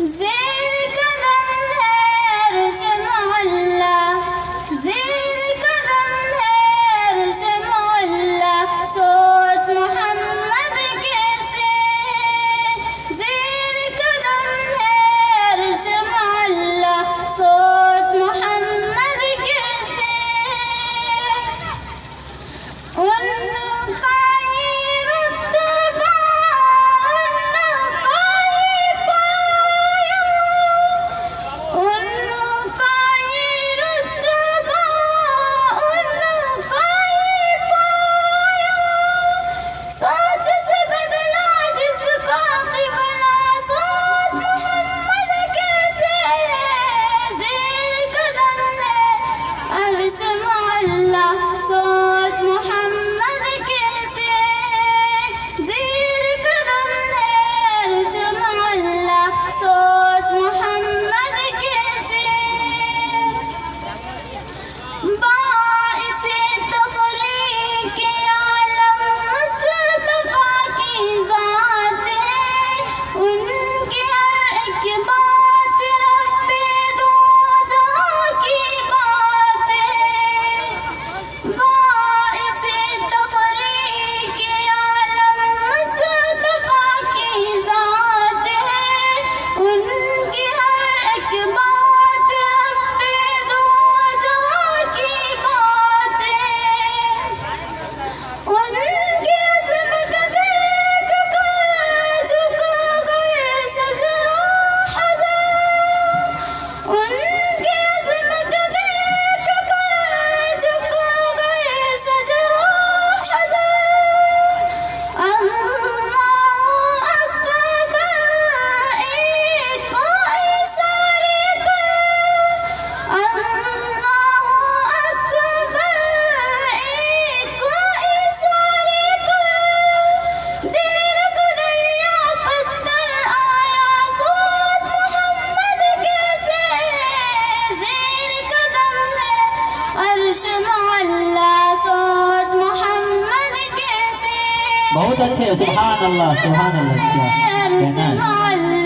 ज़ेर कदम है अर्श मौला, ज़ेर कदम है अर्श मौला, सोच मोहम्मद कैसे। ज़ेर कदम है अर्श मौला, सोच मोहम्मद कैसे। उनका ये रुतबा, उनका ये पाया, उनका ये रुतबा, उनका ये पाया। सोच से बदला जिसका क़िबला, सोच मोहम्मद कैसे। ज़ेर कदम है अर्श मौला, सोच मोहम्मद कैसे। ज़ेर कदम है अर्श मौला, सोच मोहम्मद कैसे। बाइसे तख़लीक़ आलम मुस्तफ़ा की ज़ात है, उनकी हर एक बात रब्बे दो जहां की बात है। बाइसे तख़लीक़ आलम मुस्तफ़ा की ज़ात है, उनकी हर एक बात रब्बे दो जहां की बात है। उनकी अज़मत देख कर झुक गए शजरो हज़ार, उनकी अज़मत देख कर झुक गए शजरो हज़ार। अल्लाहु अकबर एक इशारे पर, अल्लाहु अकबर एक इशारे पर। देर को दरिया पत्थर आया, सोच मोहम्मद कैसे। ज़ेर कदम है अर्श मौला, सोच मोहम्मद कैसे। बहुत अच्छे, सुभान अल्लाह, सुभान अल्लाह। अर्श क्या कहना है? मौला,